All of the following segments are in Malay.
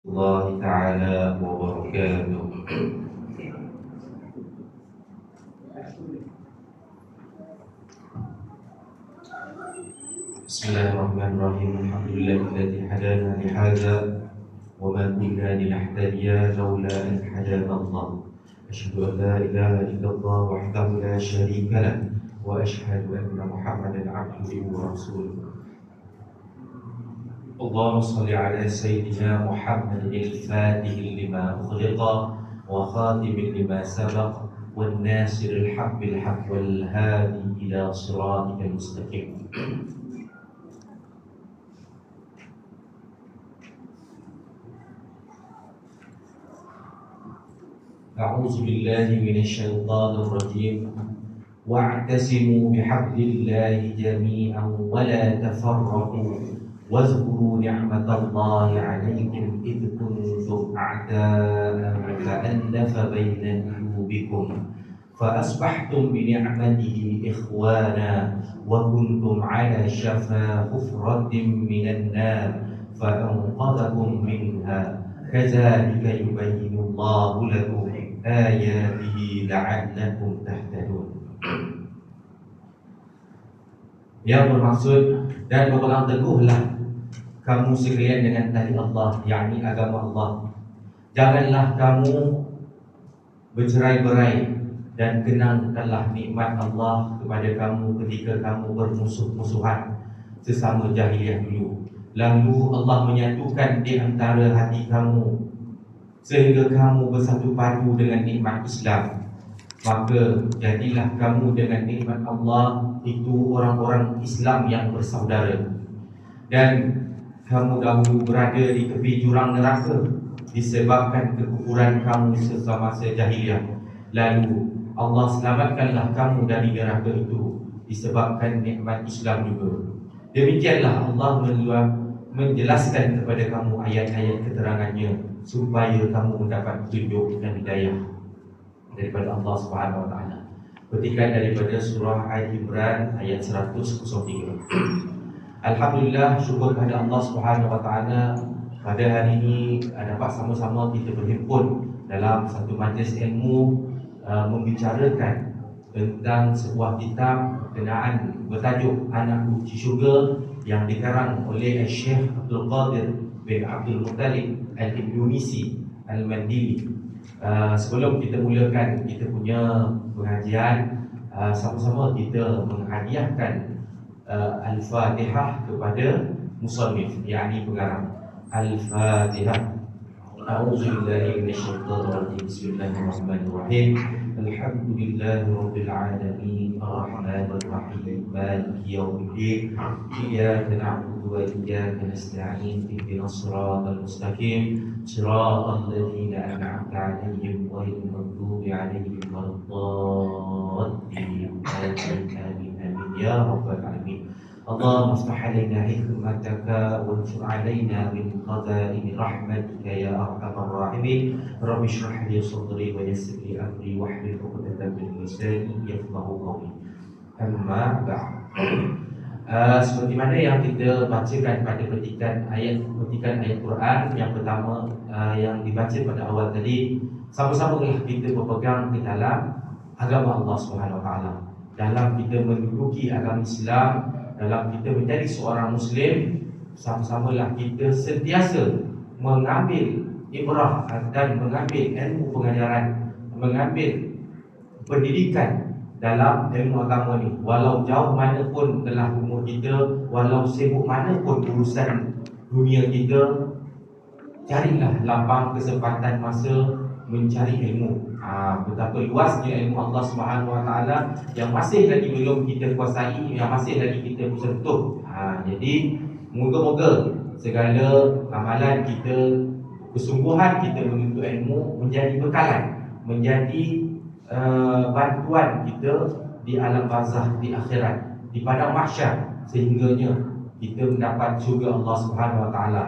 الله تعالى وبركاته. بسم الله الرحمن الرحيم. الحمد لله الذي هدانا لهذا وما كنا لنهتدي لولا أن هدانا الله. أشهد أن لا إله إلا الله وحده لا شريك له وأشهد أن محمدا عبده ورسوله. اللهم صل على سيدنا محمد الفاتح لما أغلق وخاتم لما سبق والناصر الحق بالحق والهادي إلى صراطك المستقيم. أعوذ بالله من الشيطان الرجيم. واعتصموا بحبل الله جميعا ولا تفرقوا واذكروا نعمة الله عليكم إذ كنتم أعداء فألف بين قلوبكم فأصبحتم بنعمته إخوانا وكنتم على شفا حفرة من النار فأنقذكم منها كذلك يبين الله لكم آياته لعلكم تهتدون. Yang bermaksud dan berpegang teguhlah kamu sekalian dengan tali Allah, yakni agama Allah. Janganlah kamu bercerai-berai dan kenangkanlah nikmat Allah kepada kamu ketika kamu bermusuh-musuhan sesama jahiliyah dulu. Lalu Allah menyatukan di antara hati kamu sehingga kamu bersatu padu dengan nikmat Islam. Maka jadilah kamu dengan nikmat Allah itu orang-orang Islam yang bersaudara. Dan kamu dahulu berada di tepi jurang neraka disebabkan kekufuran kamu semasa jahiliyah. Lalu Allah selamatkanlah kamu dari neraka itu disebabkan nikmat Islam juga. Demikianlah Allah menjelaskan kepada kamu ayat-ayat keterangannya supaya kamu mendapat petunjuk dan hidayah daripada Allah Subhanahu Wa Taala. Petikan daripada surah Al-Imran ayat 103. Alhamdulillah, syukur kepada Allah Subhanahu Wa Taala pada hari ini dapat sama-sama kita berhimpun dalam satu majlis ilmu membicarakan tentang sebuah kitab berkenaan bertajuk Anak Kunci Syurga yang dikarang oleh Syekh Abdul Qadir bin Abdul Muttalib Al-Indonesi Al-Mandili. Sebelum kita mulakan kita punya pengajian, sama-sama kita menghadiahkan Al-Fatihah kepada musannif, yakni pengarang. Al-Fatihah. A'udzubillahi minasyaitonir rajim. Bismillahirrahmanirrahim. Alhamdulillahi rabbil alamin arrahmanir rahim maliki yaumiddin iyyaka na'budu wa iyyaka nasta'in ihdinas siratal mustaqim siratal ladzina an'amta 'alaihim ghairil maghdubi 'alaihim waladdallin. Amin amin ya rabbal alamin. اللهم افتح علينا حكمتك وانشر علينا من خزائن رحمتك يا ارحم الراحمين. رب اشرح لي صدري ويسر لي امري واحلل عقدة من لساني يفقهوا قولي. Amma ba'd. Seperti mana yang kita bacakan pada petikan ayat Quran yang pertama yang dibaca pada awal tadi, sama-sama kita berpegang ke dalam agama Allah Subhanahu Wa Taala. Dalam kita menduduki agama Islam, dalam kita menjadi seorang Muslim, sama-samalah kita sentiasa mengambil ibrah dan mengambil ilmu pengajaran, mengambil pendidikan dalam ilmu agama ni. Walau jauh mana pun telah umur kita, walau sibuk mana pun urusan dunia kita, carilah lapang kesempatan masa mencari ilmu. Betapa luasnya ilmu Allah Subhanahu Wa Taala yang masih lagi belum kita kuasai, yang masih lagi kita sentuh. Jadi moga-moga segala amalan kita, kesungguhan kita menuntut ilmu menjadi bekalan, menjadi bantuan kita di alam barzakh, di akhirat, di padang mahsyar, sehingganya kita mendapat syurga Allah Subhanahu Wa Taala.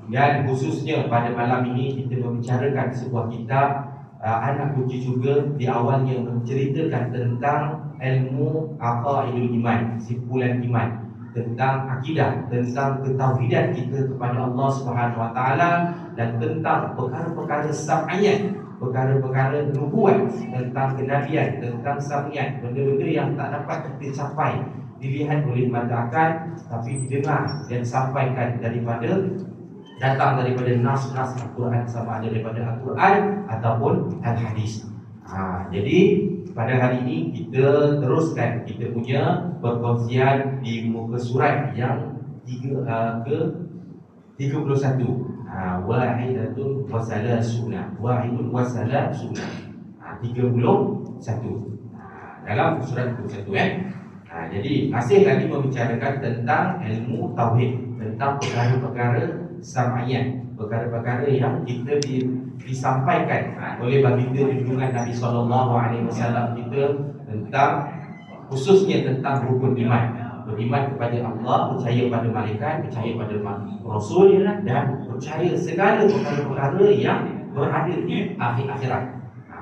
Dan khususnya pada malam ini kita membicarakan sebuah kitab Anak Kunci Syurga. Di awalnya menceritakan tentang ilmu aqaidul iman, simpulan iman. tentang akidah, tentang ketauhidan kita kepada Allah Subhanahu Wa Taala, dan tentang perkara-perkara sam'iyah, perkara-perkara nubuat, tentang kenabian, tentang sam'iyah, benda-benda yang tak dapat kita capai dilihat oleh mata akal, tapi didengar dan sampaikan datang daripada nas-nas Al-Quran, sama ada daripada Al-Quran ataupun Al-Hadis. Jadi pada hari ini kita teruskan kita punya perkongsian di muka surat yang ke-31. Wahidun wasalasuna. 31. Dalam surat ke-31 jadi masih lagi membicarakan tentang ilmu tauhid, tentang perkara-perkara sam'iyah, perkara-perkara yang kita disampaikan oleh baginda junjungan Nabi SAW kita, tentang khususnya tentang rukun iman. Beriman kepada Allah, percaya pada malaikat, percaya pada Rasul, dan percaya segala perkara-perkara yang berada di akhir akhirat.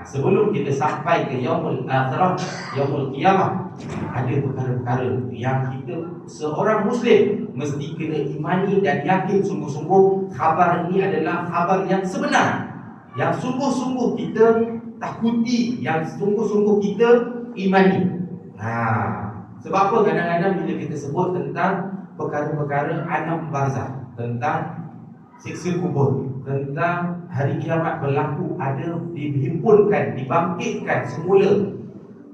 Sebelum kita sampai ke yaumul akhirah, yaumul qiyamah, ada perkara-perkara yang kita seorang Muslim mesti kena imani dan yakin sungguh-sungguh khabar ini adalah khabar yang sebenar, yang sungguh-sungguh kita takuti, yang sungguh-sungguh kita imani. Sebab apa kadang-kadang bila kita sebut tentang perkara-perkara alam barzakh, tentang siksa kubur, tentang hari kiamat berlaku, ada dihimpunkan, dibangkitkan semula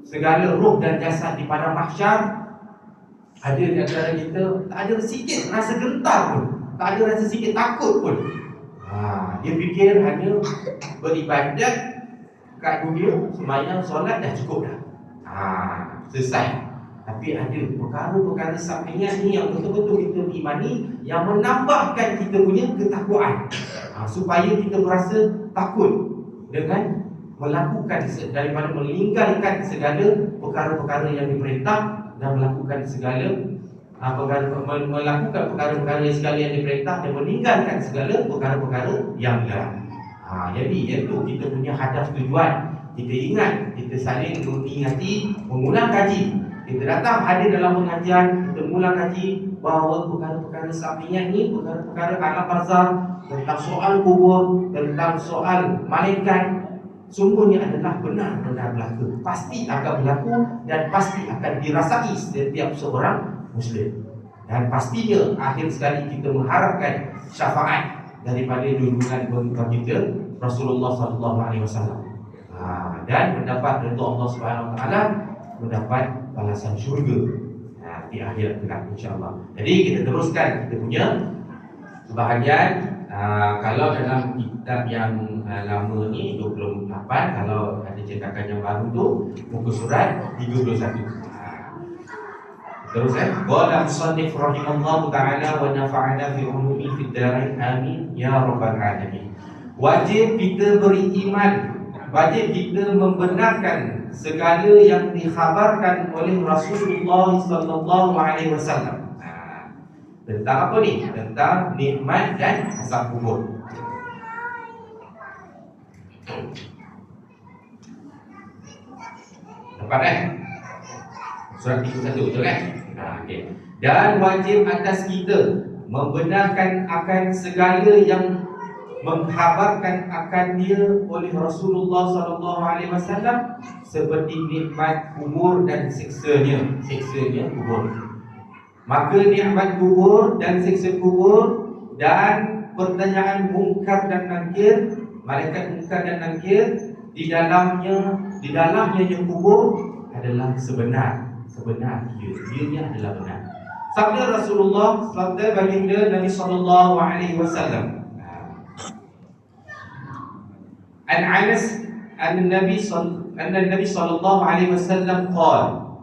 segala roh dan jasad di padang mahsyar, ada di antara kita tak ada sikit rasa gentar pun, tak ada rasa sikit takut pun. Dia fikir hanya beribadat kat dunia, sembahyang, solat dah cukup dah. Selesai. Tapi ada perkara-perkara sam'iyah ni yang betul-betul kita imani, yang menambahkan kita punya ketakwaan, supaya kita berasa takut dengan melakukan, daripada meninggalkan segala perkara-perkara yang diperintah dan melakukan segala melakukan perkara-perkara segala yang diperintah dan meninggalkan segala perkara-perkara yang dilarang. Jadi itu kita punya hadaf, tujuan. Kita ingat, kita saling mengingati, mengulang kaji. Kita datang hadir dalam pengajian, kita mengulang kaji bahawa perkara-perkara sam'iyah ni, perkara-perkara alam barzakh, tentang soal kubur, tentang soal malaikat, sungguhnya adalah benar-benar berlaku, pasti akan berlaku, dan pasti akan dirasai setiap seorang Muslim. Dan pastinya akhir sekali kita mengharapkan syafaat daripada junjungan baginda Rasulullah SAW, dan mendapat redha Allah Subhanahu Wa Taala, mendapat balasan syurga di akhirat kelak, insya-Allah. Jadi kita teruskan kita punya bahagian. Kalau dalam kitab yang lama ni 28, kalau ada cetakan yang baru tu muka surat 31. Terus qala musannif rahimallahu taala wa nafa'ana fi ulumi fid darain amin ya rabbal alamin. Wajib kita beriman, wajib kita membenarkan segala yang dikhabarkan oleh Rasulullah sallallahu alaihi wasallam. Tentang apa ni? Tentang nikmat dan azab kubur. Dapat Surat 31 betul kan? Okey. Dan wajib atas kita membenarkan akan segala yang mengkhabarkan akan dia oleh Rasulullah SAW, seperti nikmat kubur dan siksanya kubur. Maka nikmat kubur dan siksa kubur dan pertanyaan mungkar dan nakir, malaikat mungkar dan nakir, di dalamnya yang kubur adalah sebenar ianya adalah benar. Sabda Rasulullah, sabda baginda Nabi SAW. An Anas an-Nabi sallallahu alaihi wasallam qala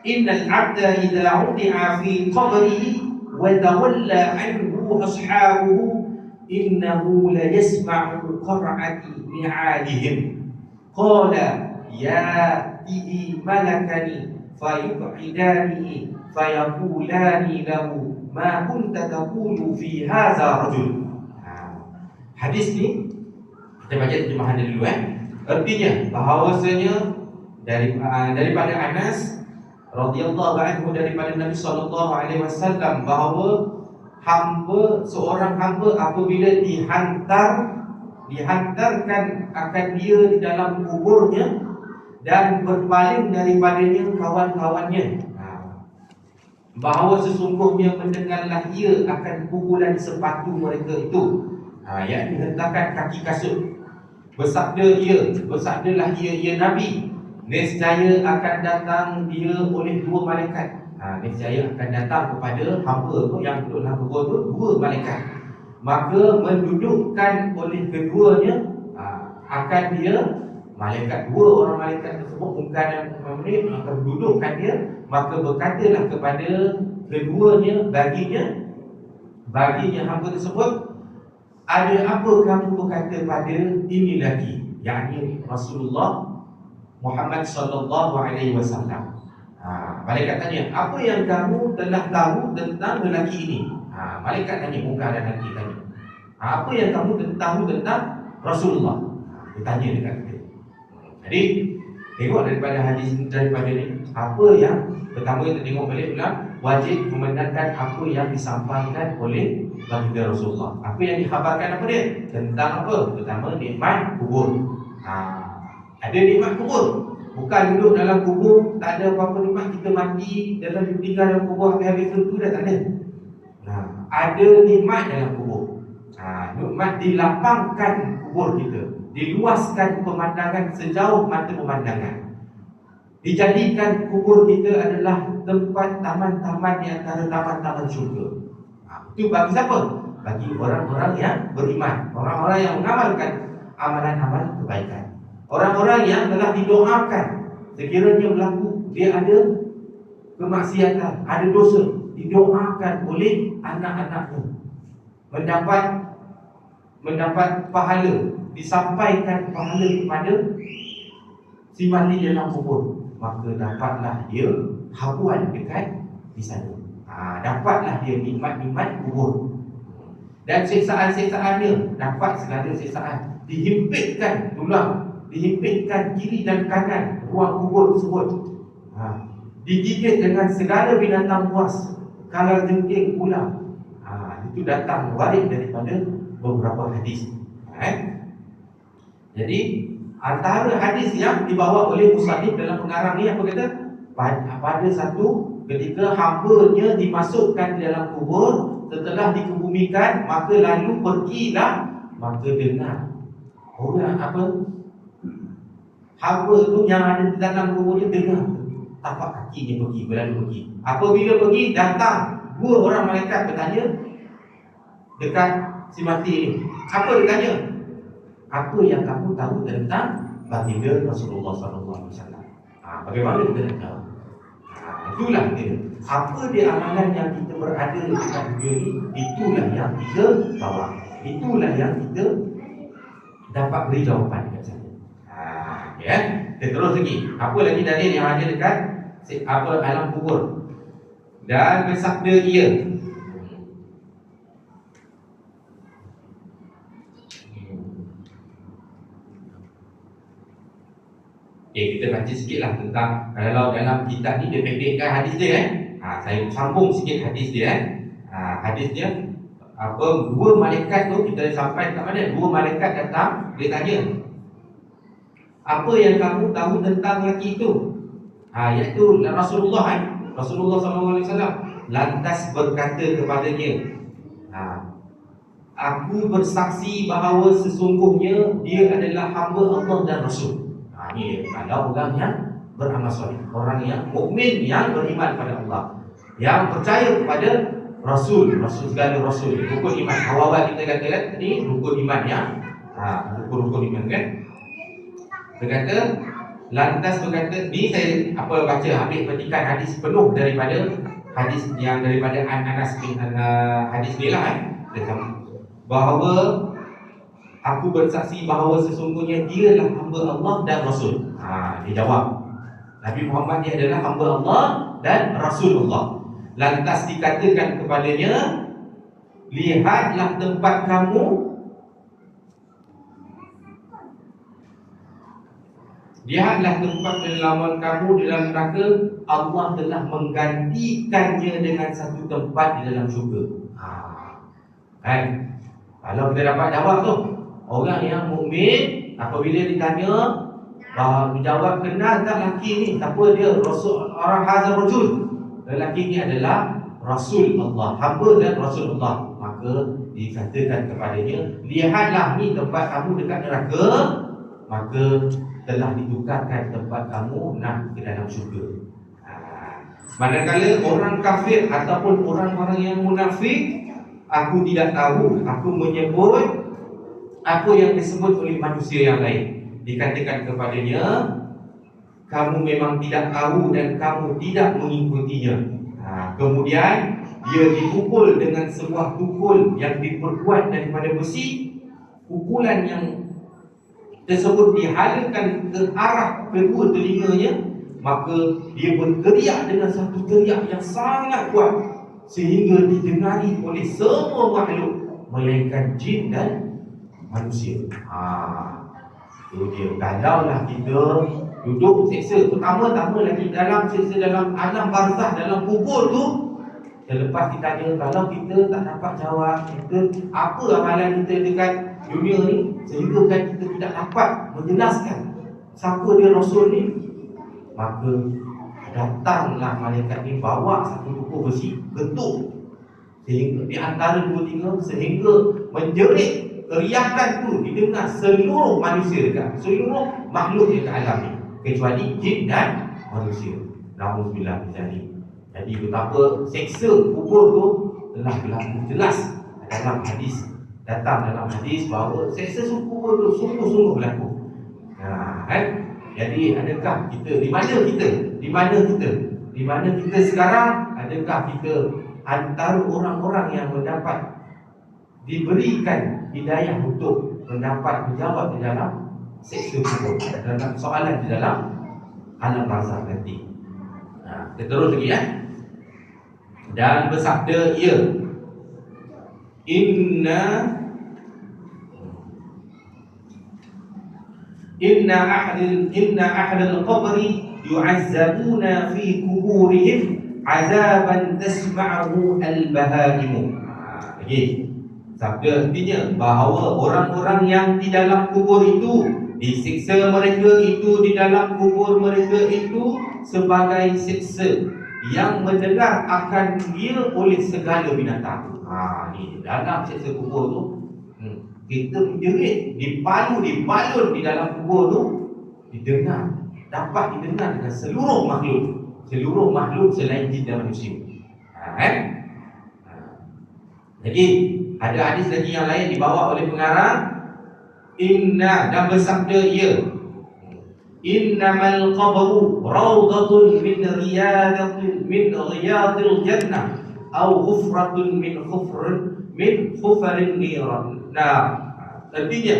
innal 'abda idza 'udi'a fi qabrihi wa tawalla 'anhu ashabuhu innahu la yasma'u qur'ati ni'alihim qala ya tihi malakani fayub'idani fayaqulani lahu ma kunta taqulu fi hadha rajul. Hadis ni kita baca terjemahan dulu. Artinya bahawasanya daripada Anas radhiyallahu anhu daripada Nabi sallallahu alaihi wasallam bahawa seorang hamba apabila dihantarkan akan dia di dalam kuburnya dan berpaling daripadanya kawan-kawannya, bahawa sesungguhnya mendengarlah ia akan pukulan sepatu mereka itu, yakni hentakan kaki kasut. Bersabdalah ia Nabi, nescaya akan datang dia oleh dua malaikat. Nescaya akan datang kepada hamba yang duduk dalam kubur itu dua malaikat. Maka mendudukkan oleh keduanya akan dia malaikat, dua orang malaikat tersebut bukan yang akan mendudukkan dia. Maka berkatalah kepada keduanya baginya hamba tersebut, ada apa kamu berkata pada ini lagi, yakni Rasulullah Muhammad sallallahu alaihi wasallam. Malaikat tanya, apa yang kamu telah tahu tentang lelaki ini? Malaikat tanya, muka dan lelaki tanya, apa yang kamu tahu tentang Rasulullah? Dia tanya dekat kita. Jadi tengok daripada hadis daripada ni, apa yang pertama kita tengok balik pula, wajib membenarkan apa yang disampaikan oleh baginda Rasulullah. Apa yang dikhabarkan apa dia? Tentang apa? Pertama, nikmat kubur. Ada nikmat kubur. Bukan duduk dalam kubur tak ada apa-apa nikmat, kita mati tinggal dalam kubur habis-habis itu dah tak ada. Ada nikmat dalam kubur. Nikmat dilapangkan kubur kita, diluaskan pemandangan sejauh mata pemandangan. Dijadikan kubur kita adalah tempat taman-taman di antara taman-taman syurga. Itu bagi siapa? Bagi orang-orang yang beriman, orang-orang yang mengamalkan amalan-amalan kebaikan, orang-orang yang telah didoakan sekiranya berlaku dia ada kemaksiatan, ada dosa, didoakan oleh anak-anaknya mendapat pahala, disampaikan pahala kepada si mati dalam kubur, maka dapatlah dia habuan dekat di sana. Dapatlah dia nikmat-nikmat kubur. Dan siksaan-siksaannya, dapat segala siksaan, dihimpitkan tulang, dihimpitkan kiri dan kanan ruang kubur tersebut, digigit dengan segala binatang buas, kalar jengking pula. Itu datang waris daripada beberapa hadis. Jadi antara hadis yang dibawa oleh musannif dalam pengarang ni, apa kata? Pada satu ketika hambanya dimasukkan di dalam kubur, setelah dikebumikan, maka lalu pergilah, maka dengar orang hamba tu yang ada di dalam kubur dia dengar tapak kakinya berlalu. Apabila pergi, datang dua orang malaikat bertanya dekat si mati ini. Apa dia tanya? Apa yang kamu tahu tentang baginda Rasulullah sallallahu alaihi wasallam? Bagaimana kita nak tahu? Itulah dia. Apa dia amalan yang kita berada dekat dunia ini, itulah yang kita bawa. Itulah yang kita dapat beri jawapan dekat sana. Kita terus lagi. Apa lagi dalil yang ada dekat alam kubur? Dan bersabda ia, kita baca sikitlah tentang, kalau dalam kitab ni dia pendekkan hadis dia saya sambung sikit hadis dia hadis dia dua malaikat tu kita sampai kat mana? Dua malaikat datang, dia tanya, apa yang kamu tahu tentang lelaki itu? Iaitu Rasulullah SAW. Lantas berkata kepadanya, aku bersaksi bahawa sesungguhnya dia adalah hamba Allah dan Rasul. Ini adalah orang yang beramal soleh, orang yang mukmin, yang beriman pada Allah, yang percaya kepada Rasul segala Rasul. Rukun iman. Awal-awal kita kata kan tadi rukun iman ya. Rukun iman kan. Berkata, lantas berkata, ni saya baca, ambil petikan hadis penuh daripada hadis yang daripada Anas bin hadis ni lah bahawa aku bersaksi bahawa sesungguhnya dialah hamba Allah dan Rasul. Dia jawab, Nabi Muhammad dia adalah hamba Allah dan Rasulullah. Lantas dikatakan kepadanya, lihatlah tempat kamu, Lihatlah tempat kediaman kamu di dalam neraka, Allah telah menggantikannya dengan satu tempat di dalam syurga. Kan? Kalau kita dapat jawab tu, orang yang mukmin apabila ditanya, dijawab kenal tak lelaki ni? Siapa dia? Rasul, orang hazar rajul. Lelaki ni adalah Rasul Allah, hamba dan Rasul Allah. Maka dikatakan kepadanya, lihatlah ni tempat kamu dekat neraka, maka telah ditukarkan tempat kamu nak ke dalam syurga. Manakala orang kafir ataupun orang-orang yang munafik, aku tidak tahu, aku menyebut apa yang disebut oleh manusia yang lain. Dikatakan kepadanya, kamu memang tidak tahu dan kamu tidak mengikutinya. Kemudian dia dipukul dengan sebuah tukul yang diperbuat daripada besi. Pukulan yang tersebut dihalakan ke arah kedua telinganya, maka dia berteriak dengan satu teriak yang sangat kuat sehingga didengari oleh semua makhluk melainkan jin dan manusia. Itu dia. Kalaulah kita duduk seksa pertama-tama lagi dalam seksa dalam alam barzah, dalam kubur tu, selepas ditanya, kalau kita tak dapat jawab, kita apa amalan kita dekat dunia ni sehingga kan kita tidak dapat menjelaskan siapa dia Rasul ni, maka datanglah malaikat ni bawa satu tukul besi, ketuk sehingga di antara dua-tiga, sehingga menjerit teriakan tu didengar seluruh manusia dekat, seluruh makhluk dekat alam ni, kecuali jin dan manusia. Nauzubillah min. Jadi betapa seksa kubur tu telah berlaku jelas dalam hadis, datang dalam hadis bahawa seksa kubur tu sungguh-sungguh berlaku. Jadi adakah kita, di mana kita sekarang? Adakah kita antara orang-orang yang mendapat diberikan hidayah untuk mendapat menjawab di dalam seksa kubur, dalam soalan di dalam alam barzakh nanti? Kita terus lagi ya. Dan bersabda ia, Inna ahlal qabri yu'azzabuna fi kuburihim azaban tasma'ahu al-bahaimu. Lagi sabda artinya bahawa orang-orang yang di dalam kubur itu, disiksa mereka itu di dalam kubur mereka itu sebagai siksa yang mendengar akan dia oleh segala binatang. Ni dalam siksa kubur tu, kita menjerit, dipalun di dalam kubur tu, dapat didengar dengan seluruh makhluk selain jin dan manusia. Jadi ada hadis lagi yang lain dibawa oleh pengarang, inna, dan bersabda ia, innamal qabru rawdatun min riyadil jannah atau hufratun min khufarin niran. Artinya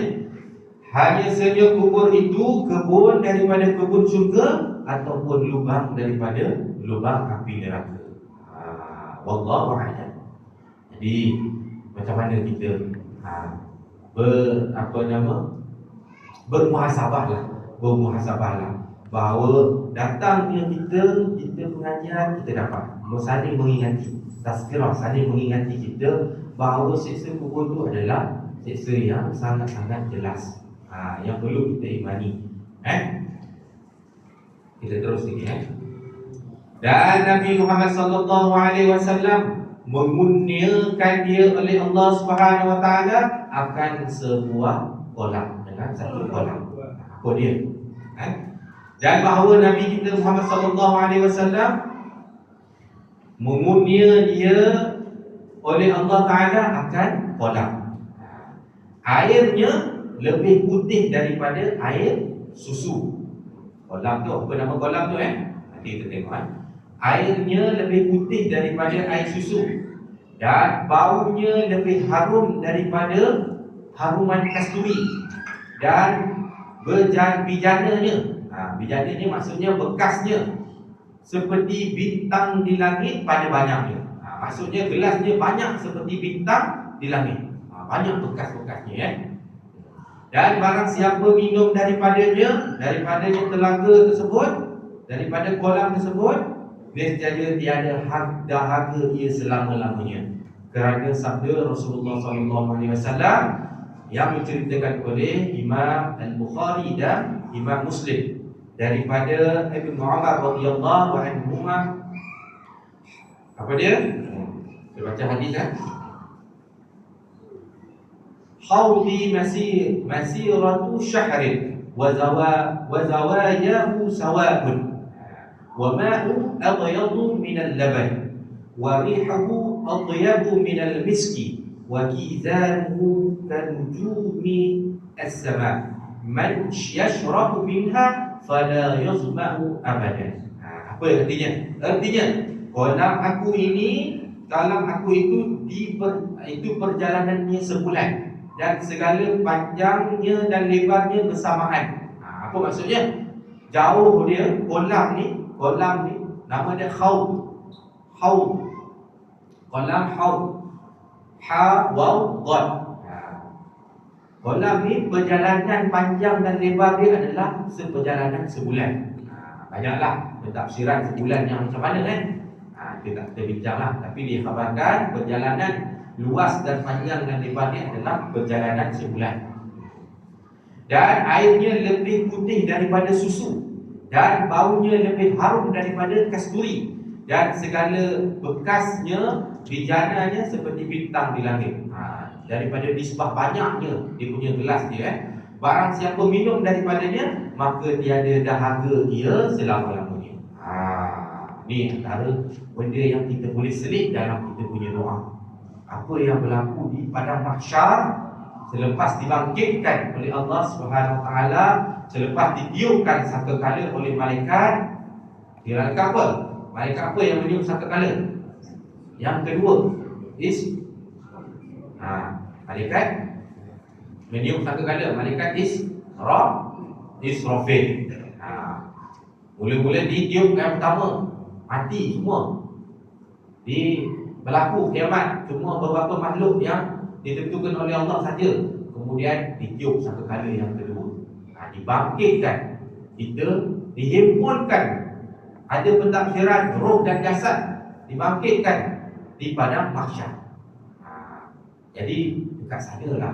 hanya saja kubur itu kebun daripada kebun syurga ataupun lubang daripada lubang api neraka. Wallahu a'lam. Jadi macam mana kita bermuhasabahlah bahawa datangnya kita pengajian, kita dapat saling mengingati, tazkirah, saling mengingati kita bahawa siksa kubur itu adalah siksa yang sangat-sangat jelas, yang perlu kita imani. Kita terus lagi. Dan Nabi Muhammad sallallahu alaihi wasallam mengurniakan dia oleh Allah Subhanahu wa taala akan sebuah kolam, dengan satu kolam. Apa dia? Dan bahawa Nabi kita Muhammad sallallahu alaihi wasallam mengurnia dia oleh Allah taala akan kolam. Airnya lebih putih daripada air susu. Kolam tu, apa nama kolam tu? Nanti kita tengok. Airnya lebih putih daripada air susu, dan baunya lebih harum daripada haruman kasturi, dan bijananya, bijananya maksudnya bekasnya seperti bintang di langit pada banyaknya. Maksudnya gelasnya banyak seperti bintang di langit, banyak bekas-bekasnya. Dan barang siapa minum daripada telaga tersebut, daripada kolam tersebut, nescaya tiada hak dahaga ia selama-lamanya. Kerana sabda Rasulullah SAW yang diceritakan oleh Imam Al-Bukhari dan Imam Muslim daripada Ibnu Umar radhiyallahu anhu. Apa dia? Kita baca hadis kan? Haudi masiratu syahrin wa zawayahu sawabun wa ma'u abyadu min al-laban wa rihuhu atyabu min al-miski wa kizanuhu kanujumi as-sama man yashrabu minha fala yazma'u abadan. Apa artinya? Artinya kolam aku itu perjalanannya sebulan dan segala panjangnya dan lebarnya bersamaan. Apa maksudnya? Jauh dia kolam ni nama dia haud. Kolam haud. Ha waw dhad. Kolam ni perjalanan panjang dan lebar dia adalah seperjalanan sebulan. Banyaklah pentafsiran sebulan yang macam mana kan? Kita bincanglah, tapi dikhabarkan perjalanan luas dan panjang dan lebarnya adalah perjalanan sebulan. Dan airnya lebih putih daripada susu, dan baunya lebih harum daripada kasturi, dan segala bekasnya bijananya seperti bintang di langit. Daripada nisbah banyaknya dia punya gelas dia barang siapa minum daripadanya maka tiada dahaga ia selama-lamanya. Ni antara benda yang kita boleh selit dalam kita punya doa. Apa yang berlaku di padang mahsyar selepas dibangkitkan oleh Allah Subhanahu Wa Taala, selepas ditiupkan sangkakala oleh malaikat. Malaikat apa? Malaikat apa yang meniup sangkakala? Yang kedua malaikat meniup sangkakala, malaikat Israfil. Mula-mula ditiup yang pertama, mati semua. Berlaku kiamat, cuma beberapa makhluk yang ditentukan oleh Allah saja. Kemudian ditiup sangkakala yang kedua, dibangkitkan, kita dihimpunkan. Ada pentafsiran roh dan jasad dibangkitkan di padang mahsyar. Jadi dekat sanalah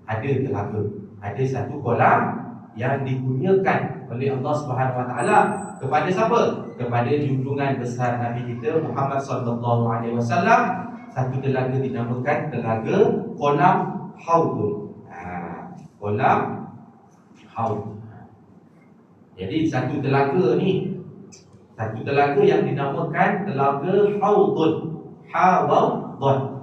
ada telaga, ada satu kolam yang digunakan oleh Allah Subhanahu Wa Taala kepada siapa? Kepada junjungan besar Nabi kita Muhammad sallallahu alaihi wasallam. Satu telaga dinamakan telaga kolam Haud. Kolam Haud. Jadi satu telaga yang dinamakan telaga Haudun. Haudun.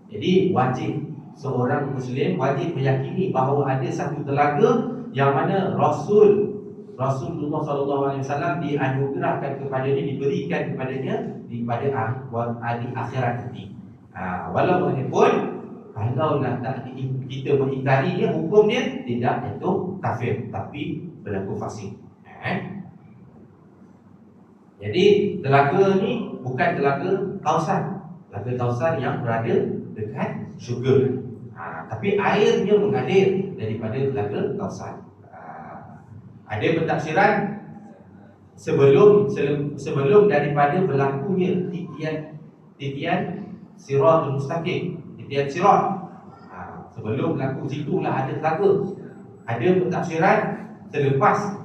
Jadi wajib seorang Muslim wajib meyakini bahawa ada satu telaga yang mana Rasulullah SAW dianugerahkan kepadanya, diberikan kepadanya di akhirat nanti. Walaupun kalau tak kita mengingkarinya, hukum dia tidak itu kafir, tapi berlaku fasik. Jadi telaga ni bukan telaga Kausar. Telaga Kausar yang berada dekat syurga. Tapi airnya mengalir daripada telaga Kausar. Ada pentafsiran sebelum daripada berlakunya titian Siratul Mustaqim, titian Sirat. Sebelum berlaku situlah ada telaga. Ada pentafsiran selepas.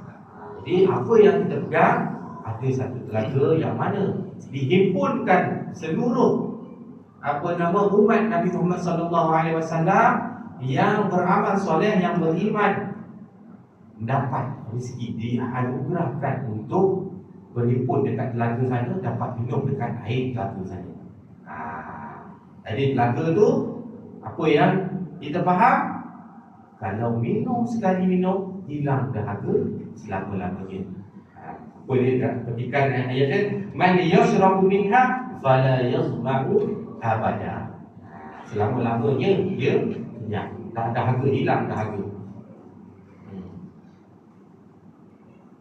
Jadi apa yang kita pegang, ada satu telaga yang mana dihimpunkan seluruh umat Nabi Muhammad sallallahu alaihi wasallam yang beramal soleh, yang beriman, dapat rezeki, dianugerahkan untuk berhimpun dekat telaga sana, dapat minum dekat air telaga sana. Jadi telaga tu apa yang kita faham? Kalau minum sekali minum, hilang dahaga selama-lamanya. Boleh tak petikan ayat kan? Man yashrabu minha fala yazma'u abada. Selama-lamanya dia kenyang, dahaga hilang dahaga.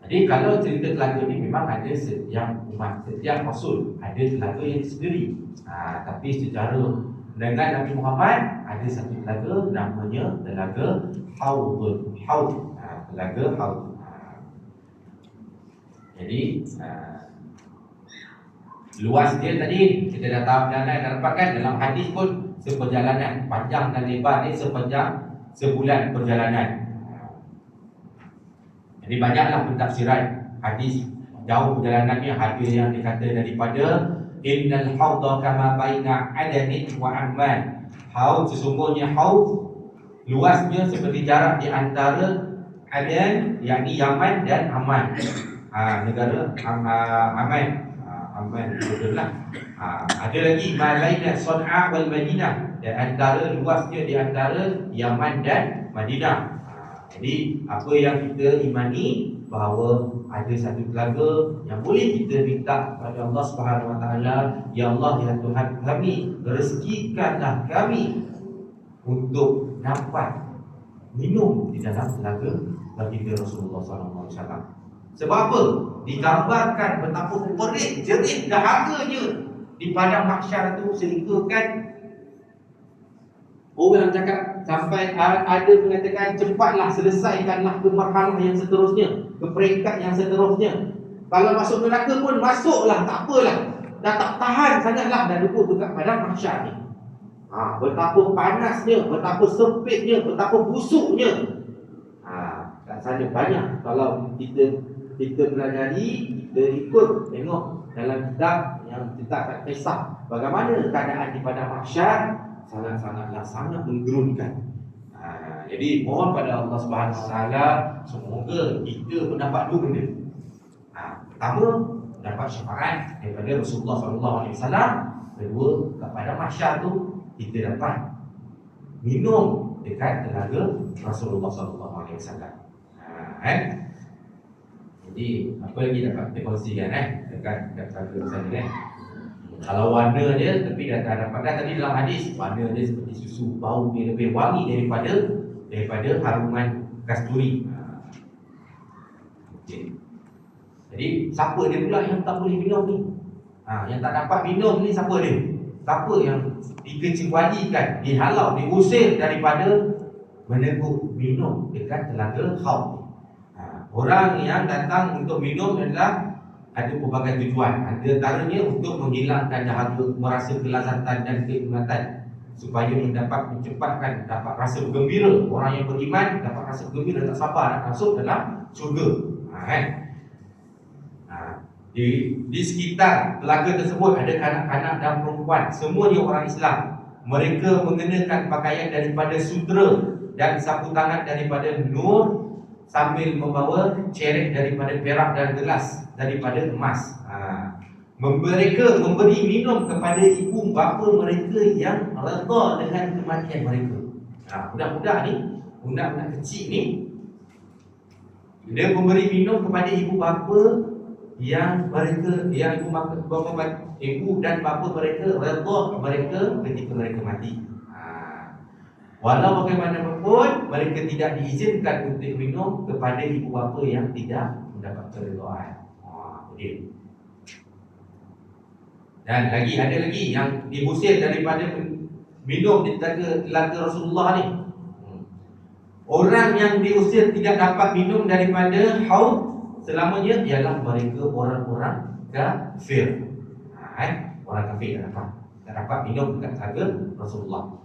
Jadi kalau cerita telaga ni memang ada yang umat setiap rasul ada telaga yang sendiri. Tapi secara dengan Nabi Muhammad ada satu telaga namanya Telaga Haud. Telaga Haud. Jadi luas dia tadi kita dah tahu dah dapatkan dalam hadis pun seperjalanan panjang dan lebar ni sepanjang sebulan perjalanan. Jadi banyaklah pentafsiran hadis jauh perjalanan ni. Ada yang dikata daripada innal haudha kama baina Adan wa Amman. Haud sesungguhnya haud luasnya seperti jarak di antara Adan yakni Yaman dan Amman. Negara Amman. Amman betul-betul lah. Ada lagi Malaina Son'a wal Madinah, dan antara luasnya di antara Yaman dan Madinah. Jadi apa yang kita imani bahawa ada satu telaga yang boleh kita minta kepada Allah Subhanahu Wa Taala, ya Allah ya Tuhan kami, rezekikanlah kami untuk dapat minum di dalam telaga baginda Rasulullah Sallallahu Alaihi Wasallam. Sebab apa? Digambarkan betapa perih, jerih, dahaganya di padang mahsyar itu, sehingga kan orang cakap sampai ada mengatakan cepatlah selesaikanlah ke marhalah yang seterusnya, ke peringkat yang seterusnya. Kalau masuk neraka pun masuklah, tak apalah. Dah tak tahan sangatlah dah duduk dekat padang mahsyar ni. Betapa panasnya, betapa sempitnya, betapa busuknya. Kat sana banyak kalau kita pelajari, kita ikut tengok dalam kitab yang kita kisah bagaimana keadaan di padang mahsyar, sangat menggerunkan. Jadi mohon pada Allah Subhanahu Wa Taala semoga kita mendapat dua benda. Pertama, dapat syafaat daripada Rasulullah Sallallahu Alaihi Wasallam. Kedua, pada mahsyar tu kita dapat minum dekat telaga Rasulullah Sallallahu Alaihi Wasallam. Jadi apa lagi dapat kita kongsikan dekat telaga sana Kalau warna dia, tapi dah dapat dah tadi dalam hadis, warna dia seperti susu, bau dia lebih wangi daripada haruman kasturi. Okay. Jadi siapa dia pula yang tak boleh minum ni? Yang tak dapat minum ni siapa dia? Siapa yang dikecualikan, dihalau, diusir daripada meneguk minum dekat telaga Haud? Orang yang datang untuk minum adalah ada pelbagai tujuan. Antaranya untuk menghilangkan dahaga, merasa kelazatan dan kenikmatan, supaya dapat mencepatkan dapat rasa gembira. Orang yang beriman dapat rasa gembira, tak sabar nak masuk dalam syurga. Di sekitar telaga tersebut ada kanak-kanak dan perempuan, semuanya orang Islam. Mereka mengenakan pakaian daripada sutera dan sapu tangan daripada nur, sambil membawa cerek daripada perak dan gelas daripada emas. Mereka memberi minum kepada ibu bapa mereka yang redha dengan kematian mereka. Budak-budak ni, budak-budak kecil ni, dia memberi minum kepada ibu bapa yang mereka, yang ibu dan bapa mereka redha mereka ketika mereka mati. Walau bagaimanapun mereka tidak diizinkan untuk minum kepada ibu bapa yang tidak mendapat keredaan. Dan ada lagi yang diusir daripada minum di telaga Rasulullah ni. Orang yang diusir tidak dapat minum daripada Haud selamanya ialah mereka orang-orang kafir. Orang kafir tak dapat minum dekat telaga Rasulullah.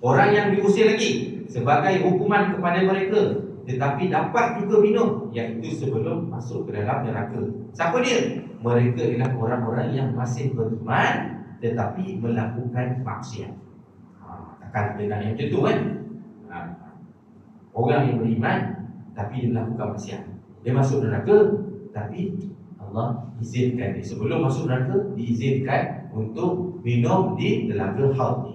Orang yang diusir lagi sebagai hukuman kepada mereka, tetapi dapat juga minum, iaitu sebelum masuk ke dalam neraka. Siapa dia? Mereka ialah orang-orang yang masih beriman tetapi melakukan maksiat. Takkan dia nak yang macam tu kan? Orang yang beriman tapi dia melakukan maksiat, dia masuk neraka, tapi Allah izinkan dia sebelum masuk neraka, diizinkan untuk minum di telaga Haud ni.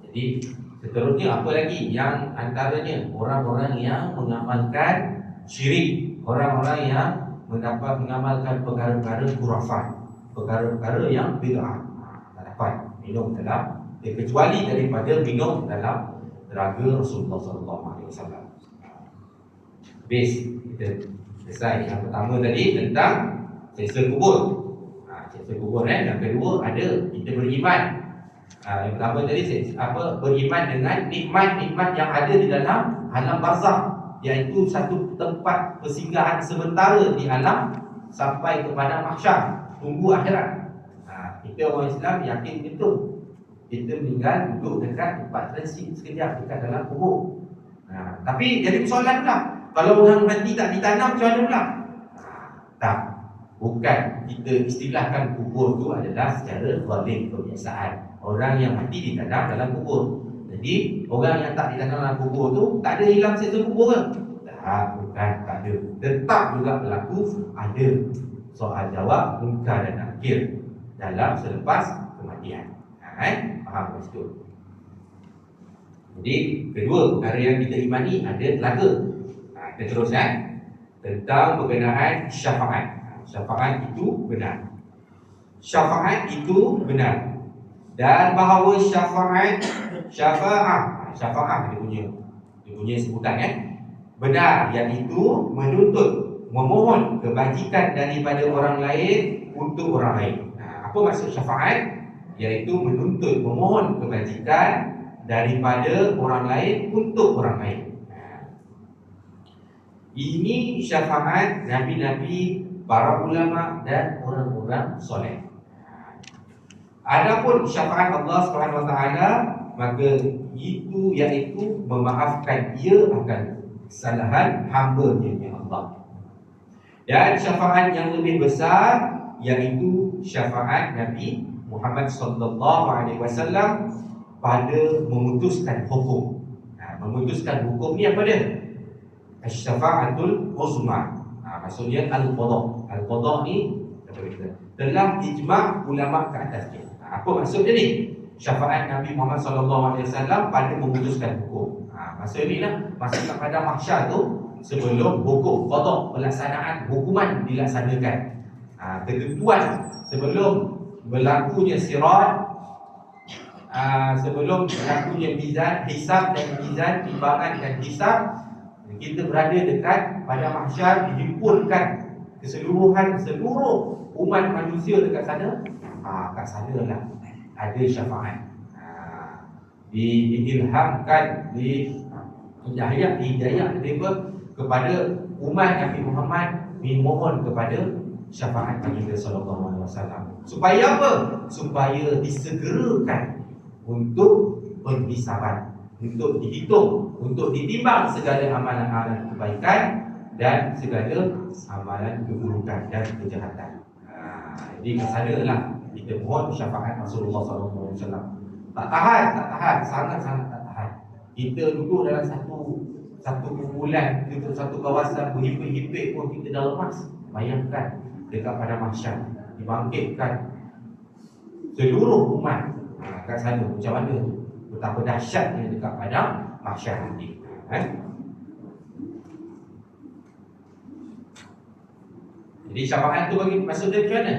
Jadi seterusnya apa lagi? Yang antaranya orang-orang yang mengamalkan syirik, orang-orang yang mengamalkan perkara-perkara khurafat, perkara-perkara yang bid'ah. Tak dapat minum dalam, kecuali daripada minum dalam telaga Rasulullah SAW. Habis kita selesai yang pertama tadi tentang siksa kubur. Siksa kubur. Yang kedua ada kita beriman. Yang pertama tadi beriman dengan nikmat-nikmat yang ada di dalam alam barzakh, iaitu satu tempat persinggahan sementara di alam sampai kepada mahsyar, tunggu akhirat. Kita orang Islam yakin betul kita meninggal duduk dekat tempat transit sekejap dekat dalam kubur. Tapi jadi persoalan pula, kalau orang mati tak ditanam macam mana pula? Tak, bukan. Kita istilahkan kubur tu adalah secara zalim, kebiasaan. Orang yang mati ditanam dalam kubur. Jadi orang yang tak ditanam dalam kubur tu tak ada hilang siksa kubur ke? Tak, bukan, tak ada. Tetap juga berlaku ada soal jawab munkar dan nakir dalam selepas kematian. Faham ke situ? Jadi kedua perkara yang kita imani ada telaga. Kita teruskan tentang berkenaan syafaat. Syafaat itu benar. Syafaat itu benar. Dan bahawa syafaat dia punya sebutan benar, iaitu menuntut, memohon kebajikan daripada orang lain untuk orang lain. Apa maksud syafaat? Iaitu menuntut, memohon kebajikan daripada orang lain untuk orang lain. Ini syafaat nabi-nabi, para ulama dan orang-orang soleh. Adapun syafaat Allah Subhanahu Wa Taala, maka itu iaitu memaafkan ia akan kesalahan hamba-Nya Allah. Dan syafaat yang lebih besar iaitu syafaat Nabi Muhammad sallallahu alaihi wasallam pada memutuskan hukum. Memutuskan hukum ni apa dia? Asy-syafa'atul uzma. Maksudnya al-qada. Al-qada ni telah ijma' ulama ke atasnya. Apa maksudnya ni? Syafaat Nabi Muhammad sallallahu alaihi wasallam pada memutuskan hukum. Maksud ni lah, maksudnya pada mahsyar tu sebelum hukum qada, pelaksanaan hukuman dilaksanakan. Ketentuan sebelum berlakunya sirat, sebelum berlakunya mizan, hisab dan mizan, timbangan dan hisab, kita berada dekat pada mahsyar, dihimpunkan keseluruhan seluruh umat manusia dekat sana. Kat sana lah ada syafaat. Diilhamkan, hidayah kepada umat Nabi Muhammad, memohon kepada syafaat Nabi sallallahu alaihi wasallam. Supaya apa? Supaya disegerakan untuk penghisaban, untuk dihitung, untuk ditimbang segala amalan-amalan kebaikan dan segala amalan keburukan dan kejahatan. Jadi kesadaranlah kita mohon syafaat Rasulullah sallallahu alaihi wasallam. Tak tahan, sangat-sangat tak tahan. Kita duduk dalam satu kumpulan, kita satu kawasan berhimpit-himpit pun kita dah lemas. Bayangkan dekat pada mahsyar dibangkitkan seluruh umat kat sana, macam mana tu? Betapa dahsyatnya dekat pada mahsyar nanti. Jadi syafaat tu bagi maksud dia macam mana?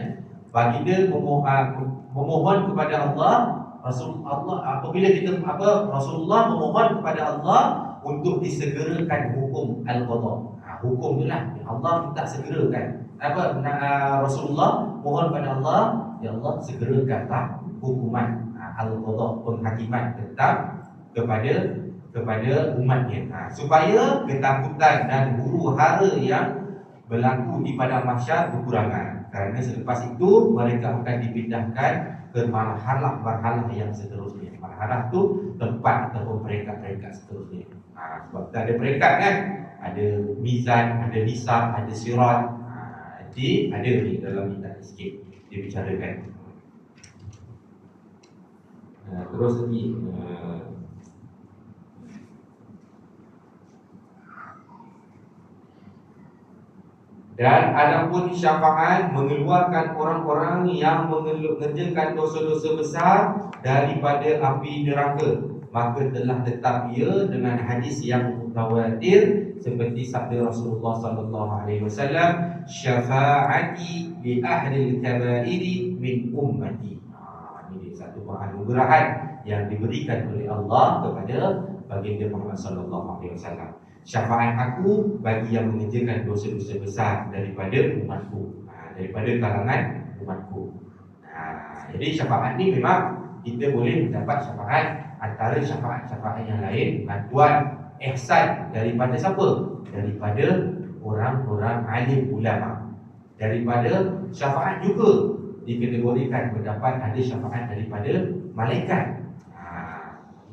Baginda memohon kepada Allah, apabila kita Rasulullah memohon kepada Allah untuk disegerakan hukum al-qada. Hukum tu lah Allah minta segerakan. Rasulullah mohon kepada Allah, ya Allah segerakanlah hukuman al-qada, penghakiman tetap kepada umatnya, supaya ketakutan dan huru-hara yang berlaku di padang mahsyar berkurangan. Kerana selepas itu mereka akan dipindahkan ke marhalah yang seterusnya. Marhalah tu tempat ataupun peringkat-peringkat seterusnya. Sebab kita ada peringkat kan, ada mizan, ada hisab, ada sirat. Jadi ada ni dalam kitab sikit dia bicarakan. Terus lagi dan adapun syafaat mengeluarkan orang-orang yang mengerjakan dosa-dosa besar daripada api neraka, maka telah tetap ia dengan hadis yang mutawatir seperti sabda Rasulullah sallallahu alaihi wasallam, syafaati li ahli al-kaba'iri min ummati. Ini satu penganugerahan yang diberikan oleh Allah kepada baginda Muhammad sallallahu alaihi wasallam. Syafaat aku bagi yang mengerjakan dosa-dosa besar daripada umatku, daripada kalangan umatku. Jadi syafaat ni memang kita boleh mendapat syafaat. Antara syafaat-syafaat yang lain, bantuan, ihsan daripada siapa? Daripada orang-orang alim ulama. Daripada syafaat juga dikategorikan mendapat ada syafaat daripada malaikat.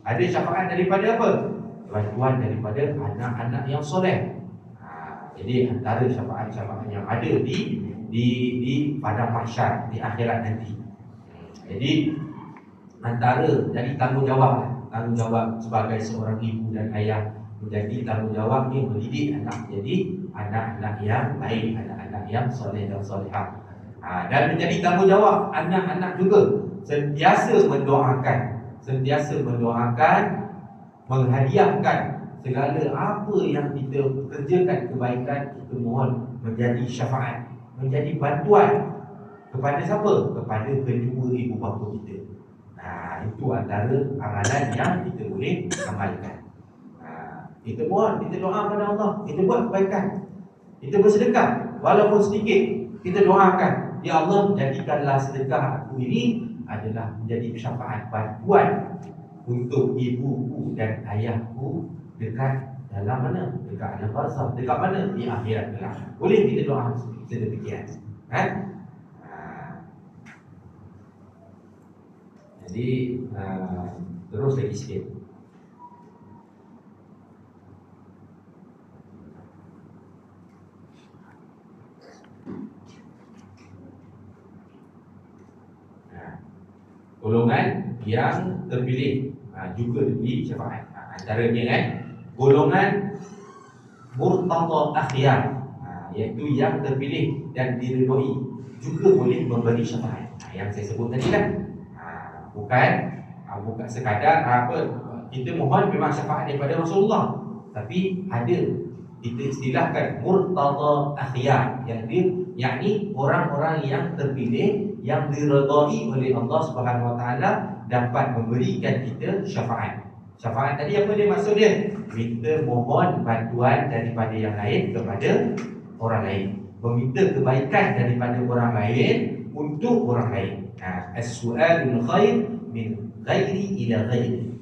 Ada syafaat daripada apa? Bantuan daripada anak-anak yang soleh. Jadi antara syafaat-syafaat yang ada di padang mahsyar, di akhirat nanti. Jadi antara jadi tanggungjawab sebagai seorang ibu dan ayah, menjadi tanggungjawabnya mendidik anak jadi anak-anak yang baik, anak-anak yang soleh dan solehah. Dan menjadi tanggungjawab anak-anak juga sentiasa mendoakan, menghadiahkan segala apa yang kita kerjakan kebaikan, kita mohon menjadi syafaat, menjadi bantuan kepada siapa? Kepada kedua ibu bapa kita. Itu antara amalan yang kita boleh amalkan. Kita mohon, kita doa kepada Allah, kita buat kebaikan, kita bersedekah walaupun sedikit. Kita doakan, ya Allah, jadikanlah sedekah aku ini adalah menjadi syafaat, bantuan untuk ibuku dan ayahku dekat dalam mana? Dekat alam barzakh. Dekat mana? Di akhirat kelak. Boleh kita doa sedemikian, kan? Jadi terus lagi sikit. Golongan yang terpilih juga diberi syafaat. Antaranya golongan murtada akhyar, iaitu yang terpilih dan diridhoi, juga boleh memberi syafaat. Yang saya sebut tadi kan, bukan sekadar kita mohon memang syafaat daripada Rasulullah, tapi ada kita istilahkan murtada akhyar, yakni orang-orang yang terpilih yang diredai oleh Allah Subhanahu Wa Taala dapat memberikan kita syafaat. Syafaat tadi apa dia maksud dia? Minta mohon bantuan daripada yang lain kepada orang lain, meminta kebaikan daripada orang lain untuk orang lain. As-su'alul khair min ghairi ila ghairi.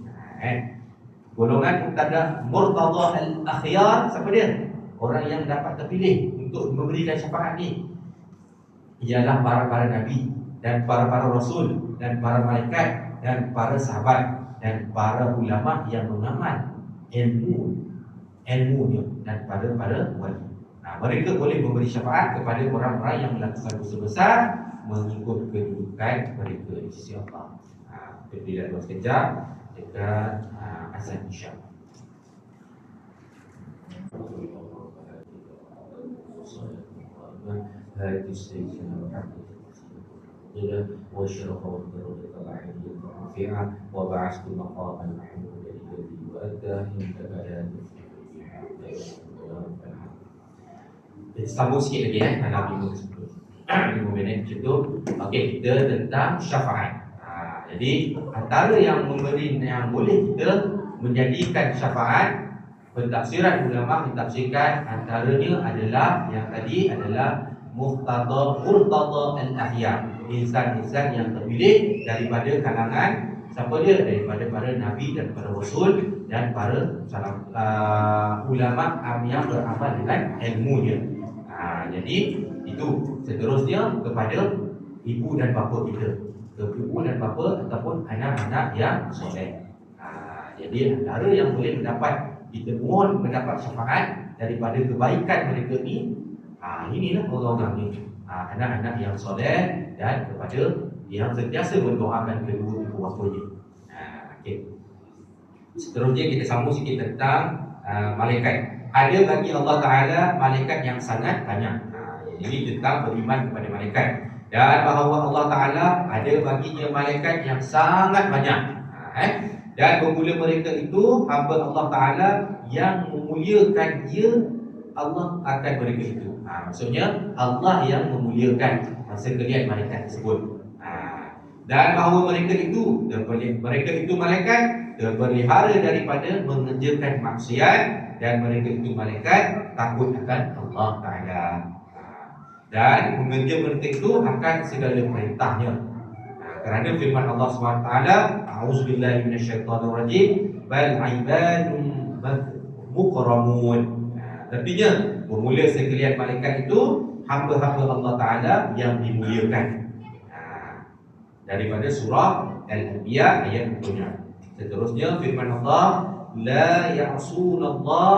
Golongan murtada al-akhyar, siapa dia? Orang yang dapat terpilih untuk memberikan syafaat ni ialah para nabi dan para rasul dan para malaikat dan para sahabat dan para ulama yang mengamal ilmunya dan para wali. Mereka boleh memberi syafaat kepada orang-orang yang melakukan dosa besar mengikut kedudukan mereka di sisi Allah. Kita lihat dulu sekejap dekat azan isya. هذه السيدنا محمد واشرف والدرجة العالية الرفيعة وبعثت مقاما محمودا الذي وأدى إنك لا Sambung sikit lagi dalam 5 minit macam tu. Okey, kita tentang syafaat. Jadi antara yang boleh kita menjadikan syafaat, pentafsiran ulama mentafsirkan antaranya adalah yang tadi adalah murtada al-ahya, insan-insan yang terpilih daripada kalangan siapa dia? Daripada para nabi dan para rasul dan para ulama yang beramal dengan ilmunya. Jadi itu seterusnya kepada ibu dan bapa kita, ibu dan bapa ataupun anak-anak yang soleh. Jadi antara yang boleh kita mohon mendapat syafaat daripada kebaikan mereka ni, inilah orang-orang ni, anak-anak yang soleh dan kepada yang sentiasa mendoakan kedua ibu bapanya. Okay. Seterusnya kita sambung sikit tentang malaikat. Ada bagi Allah Ta'ala malaikat yang sangat banyak. Ini tentang beriman kepada malaikat, dan bahawa Allah Ta'ala ada baginya malaikat yang sangat banyak. Dan bermula mereka itu hamba Allah Ta'ala yang memuliakan dia, Allah akan mereka itu. Maksudnya Allah yang memuliakan sekalian malaikat tersebut. Dan bahawa mereka itu malaikat terpelihara daripada mengerjakan maksiat, dan mereka itu malaikat takut akan Allah Ta'ala, dan mengerja mereka itu akan segala perintahnya. Kerana firman Allah SWT, a'udzubillahi minasyaitonirrajim, bal ibadun mukramun. Artinya bermula sekalian malaikat itu hamba-hamba Allah Ta'ala yang dimuliakan. Daripada surah Al-Anbiya ayat 2. Seterusnya firman Allah, la ya'sunallah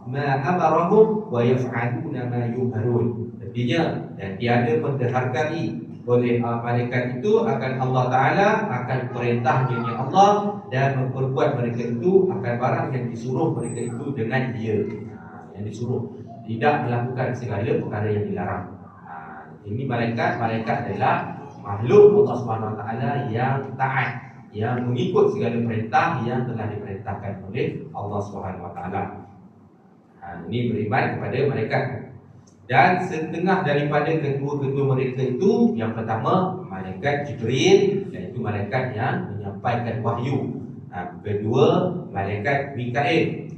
ma amarahum wa yaf'aluna ma yu'marun. Artinya, dan tiada menderhakai oleh malaikat itu akan Allah Ta'ala, akan perintahnya Allah, dan memperbuat mereka itu akan barang yang disuruh mereka itu dengan dia. Yang disuruh, tidak melakukan segala perkara yang dilarang. Ini malaikat adalah makhluk Allah SWT yang taat, yang mengikut segala perintah yang telah diperintahkan oleh Allah SWT. Ini beriman kepada malaikat. Dan setengah daripada kedua-kedua mereka itu, yang pertama malaikat Jibril, iaitu malaikat yang menyampaikan wahyu. Kedua malaikat Mikail.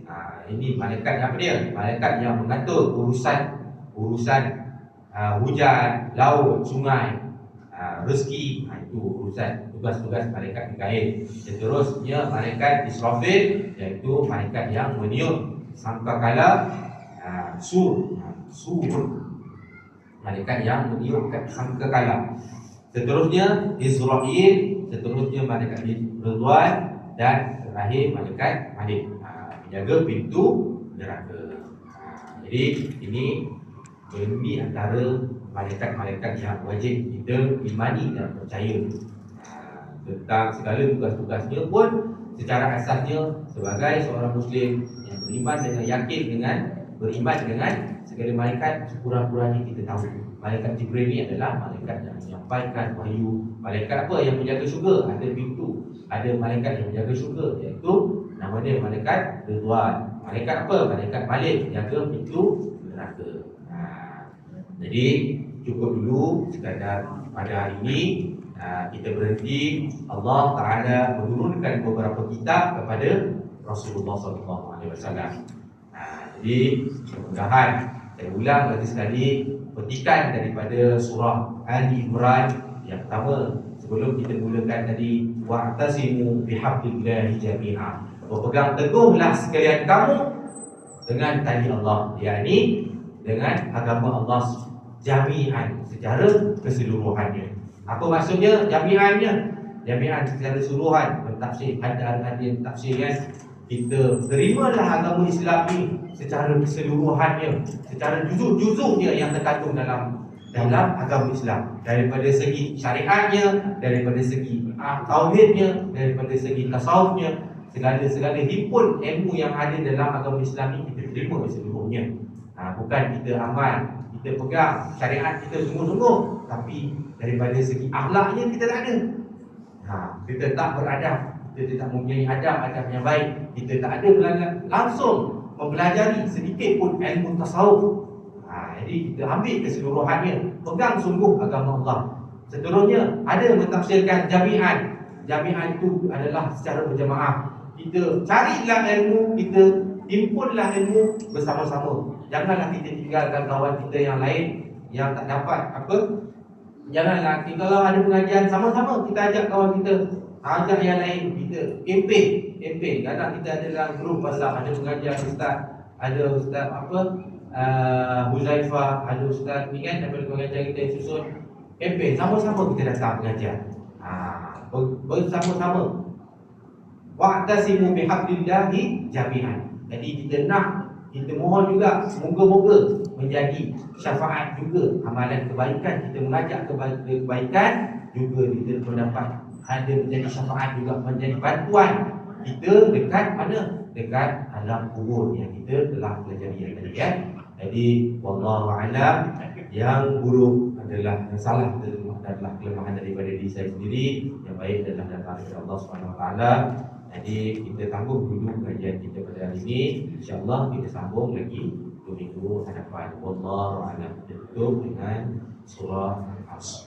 Ini malaikat apa dia? Malaikat yang mengatur urusan hujan, laut, sungai, rezeki. Itu urusan tugas-tugas malaikat Mikail. Seterusnya malaikat Israfil, iaitu malaikat yang meniup sangkakala sur, malaikat yang meniupkan sangkakala. Seterusnya Israil, seterusnya malaikat Ridwan, dan terakhir malaikat Malik, menjaga pintu neraka. Jadi ini antara malaikat-malaikat yang wajib kita imani dan percaya. Tentang segala tugas-tugasnya pun secara asasnya sebagai seorang Muslim yang beriman dengan yakin beriman dengan segala malaikat, sekurang-kurangnya kita tahu malaikat Jibril ni adalah malaikat yang menyampaikan wahyu. Malaikat apa yang menjaga syurga? Ada pintu. Ada malaikat yang menjaga syurga, iaitu nama dia malaikat Ridwan. Malaikat apa? Malaikat Malik, jaga pintu neraka. Jadi cukup dulu sekadar pada hari ini. Kita berhenti. Allah Ta'ala menurunkan beberapa kitab kepada Rasulullah SAW. Jadi mudah-mudahan, saya ulang lagi sekali, petikan daripada surah Ali Imran yang pertama sebelum kita mulakan tadi, wa'tasimu bihablillahi jami'a, berpegang teguhlah sekalian kamu dengan tali Allah, yakni dengan agama Allah jami'an, secara keseluruhannya. Apa maksudnya jami'annya? Jami'an secara keseluruhan, mentafsir, ada tafsir kan, kita terimalah agama Islam ni secara keseluruhannya, secara juzuk-juzuknya yang terkandung dalam agama Islam, daripada segi syariatnya, daripada segi tauhidnya, daripada segi tasawufnya, segala himpun ilmu yang ada dalam agama Islam ni kita terima seluruhnya. Bukan kita amal, kita pegang syariat kita sungguh-sungguh, tapi daripada segi akhlaknya kita tak ada. Kita tak beradab, kita tak mempunyai adab yang baik, kita tak ada langsung mempelajari sedikit pun ilmu tasawuf. Jadi kita ambil keseluruhannya, pegang sungguh agama Allah. Seterusnya ada mentafsirkan jami'an. Jami'an itu adalah secara berjamaah. Kita carilah ilmu, kita himpunlah ilmu bersama-sama. Janganlah kita tinggalkan kawan kita yang lain yang tak dapat apa. Janganlah kita, kalau ada pengajian sama-sama kita ajak kawan kita, ajak yang lain, kita kempen. Kadang kita ada dalam grup WhatsApp, ada pengajian ustaz, ada ustaz Huzaifah, ada ustaz ni kan, daripada pengajian kita yang susun, kempen sama-sama kita datang pengajian. Bersama-sama. Wa'tasimu bihablillahi jami'an. Jadi kita mohon juga, moga-moga menjadi syafaat juga amalan kebaikan. Kita mengajak kebaikan juga, kita mendapat ada menjadi syafaat juga, menjadi bantuan kita dekat mana? Dekat alam kubur yang kita telah pelajari tadi kan. Jadi wallahu a'lam, yang buruk adalah, yang salah adalah kelemahan daripada diri saya sendiri, yang baik adalah datang dari Allah SWT. Jadi kita tanggung dulu kajian kita pada hari ini. InsyaAllah kita sambung lagi 2 minggu hadapan. Wallahu a'lam. Kita tutup dengan surah Al-Asr.